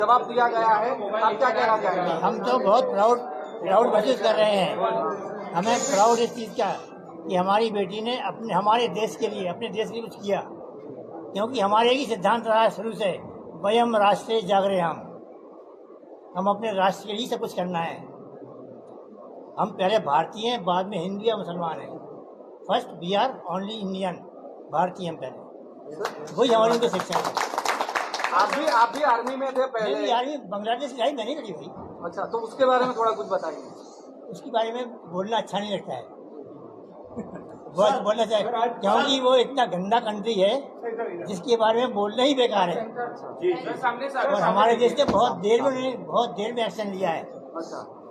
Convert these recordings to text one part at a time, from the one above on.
जवाब दिया गया है, आप क्या कहना चाहेंगे? हम तो बहुत प्राउड महसूस कर रहे हैं। हमें प्राउड इस चीज़ का कि हमारी बेटी ने हमारे देश के लिए कुछ किया, क्योंकि हमारे ही सिद्धांत रहा है शुरू से, वयम राष्ट्रे जागरे हम अपने राष्ट्र के लिए सब कुछ करना है। हम पहले भारतीय हैं, बाद में हिंदू या मुसलमान हैं। First we are only Indian, भारतीय हम पहले, वही हमारी उनको शिक्षा है। आप भी आर्मी में थे पहले? आर्मी बांग्लादेश की मैंने करी भाई। अच्छा, तो उसके बारे में थोड़ा कुछ बताइए। उसके बारे में बोलना अच्छा नहीं लगता है बहुत बोलना चाहिए, क्योंकि वो इतना गंदा कंट्री है जिसके बारे में बोलना ही बेकार है। और हमारे देश ने बहुत देर में एक्शन लिया है।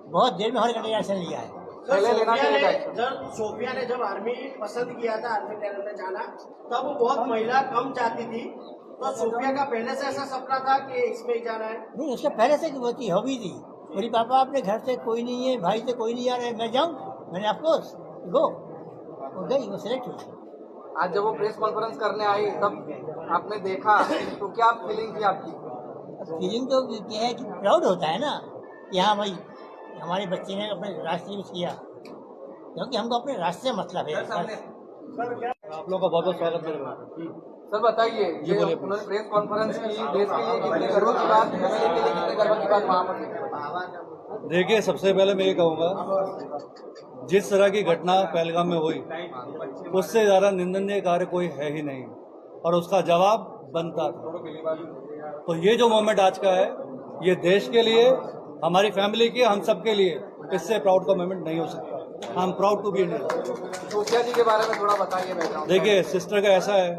बहुत देर में हर कंट्री ने एक्शन लिया है। सोफिया ने जब आर्मी पसंद किया था, आर्मी ट्रेनर में जाना, तब वो बहुत महिला कम चाहती थी। तो सोफिया का पहले से ऐसा सपना था कि इसमें ही जाना है? नहीं, उसका पहले से वो थी, हॉबी थी। मेरी पापा अपने घर से कोई नहीं है, भाई से कोई नहीं आ रहा है, मैं जाऊँ, मैंने ऑफकोर्स गो, वो गई, वो सिलेक्ट हुई। आज जब वो प्रेस कॉन्फ्रेंस करने आई तब आपने देखा तो क्या फीलिंग थी आपकी? फीलिंग तो क्या है कि प्राउड होता है ना कि हाँ भाई हमारे बच्चे ने अपने राष्ट्र में किया, क्योंकि हमको अपने राष्ट्र से मतलब है। आप लोगों का बहुत बहुत स्वागत करेगा। सर बताइए, ये उन्होंने प्रेस कॉन्फ्रेंस की, देश के लिए कितनी गर्व की बात, फैमिली के लिए कितने गर्व की बात वहाँ पर? देखिए, सबसे पहले मैं ये कहूँगा, जिस तरह की घटना पहलगाम में हुई उससे ज़्यादा निंदनीय कार्य कोई है ही नहीं, और उसका जवाब बनता था। तो ये जो मोमेंट आज का है, ये देश के लिए, हमारी फैमिली के, हम सब के लिए इससे प्राउड का मोमेंट नहीं हो सकता। I am proud to be Indian. Sophia ji के बारे में थोड़ा बताइए बैकग्राउंड। देखिए, सिस्टर का ऐसा है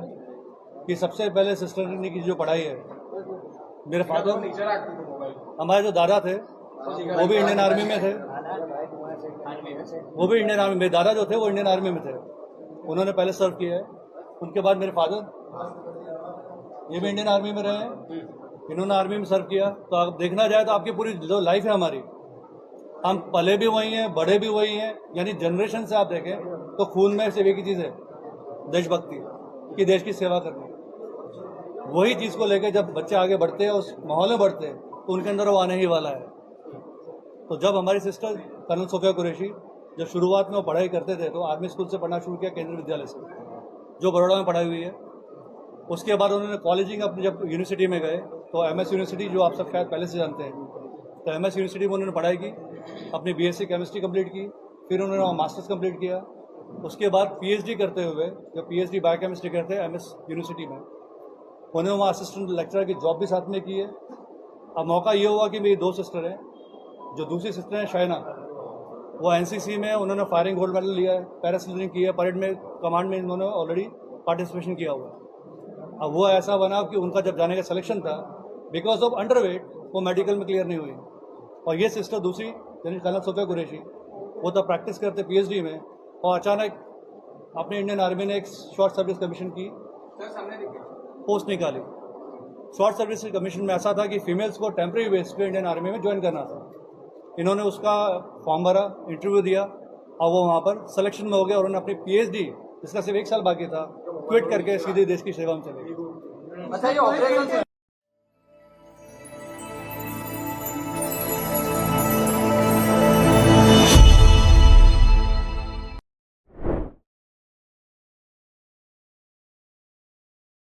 कि सबसे पहले सिस्टर ने की जो पढ़ाई है, मेरे फादर, हमारे जो दादा थे वो भी इंडियन आर्मी में थे, मेरे दादा जो थे वो इंडियन आर्मी में थे, उन्होंने पहले सर्व किया है। उनके बाद मेरे फादर, ये भी इंडियन आर्मी में रहे हैं, इन्होंने आर्मी में सर्व किया। तो आप देखना जाए तो आपकी पूरी जो लाइफ है हमारी, हम पले भी वही हैं, बड़े भी वही हैं, यानी जनरेशन से आप देखें तो खून में सिर्फ एक ही चीज़ है, देशभक्ति कि देश की सेवा करनी। वही चीज़ को लेकर जब बच्चे आगे बढ़ते हैं, उस माहौल में बढ़ते हैं, तो उनके अंदर वो आने ही वाला है। तो जब हमारी सिस्टर कर्नल सोफिया कुरैशी जब शुरुआत में वो पढ़ाई करते थे, तो आर्मी स्कूल से पढ़ना शुरू किया, केंद्रीय विद्यालय से, जो बड़ौदा में पढ़ाई हुई है। उसके बाद उन्होंने कॉलेजिंग अपनी जब यूनिवर्सिटी में गए, तो MS यूनिवर्सिटी, जो आप सब शायद पहले से जानते हैं, तो MS यूनिवर्सिटी में उन्होंने पढ़ाई की, अपनी BSc केमिस्ट्री कंप्लीट की, फिर उन्होंने वहाँ मास्टर्स कंप्लीट किया। उसके बाद PhD करते हुए, जब PhD बायोकेमिस्ट्री करते हैं MS यूनिवर्सिटी में, उन्होंने वहाँ असिस्टेंट लेक्चरर की जॉब भी साथ में की है। अब मौका ये हुआ कि मेरी दो सिस्टर हैं, जो दूसरी सिस्टर हैं शाइना, वो NCC में उन्होंने फायरिंग गोल्ड मेडल लिया है, पैरासेलिंग की है, परेड में, कमांड में उन्होंने ऑलरेडी पार्टिसिपेशन किया हुआ है। अब वो ऐसा बना कि उनका जब जाने का सिलेक्शन था, बिकॉज ऑफ अंडरवेट वो मेडिकल में क्लियर नहीं हुई। और ये सिस्टर दूसरी, यानी कर्नल सोफिया कुरैशी, वो तब प्रैक्टिस करते PhD में, और अचानक अपने इंडियन आर्मी ने एक शॉर्ट सर्विस कमीशन की पोस्ट निकाली। शॉर्ट सर्विस कमीशन में ऐसा था कि फीमेल्स को टेम्परेरी बेस पे इंडियन आर्मी में ज्वाइन करना था। इन्होंने उसका फॉर्म भरा, इंटरव्यू दिया, और वो वहाँ पर सिलेक्शन में हो गया, और उन्होंने अपनी PhD, जिसका सिर्फ 1 साल बाकी था, क्विट करके सीधे देश की सेवा में चले गए। अच्छा, ये ऑपरेशन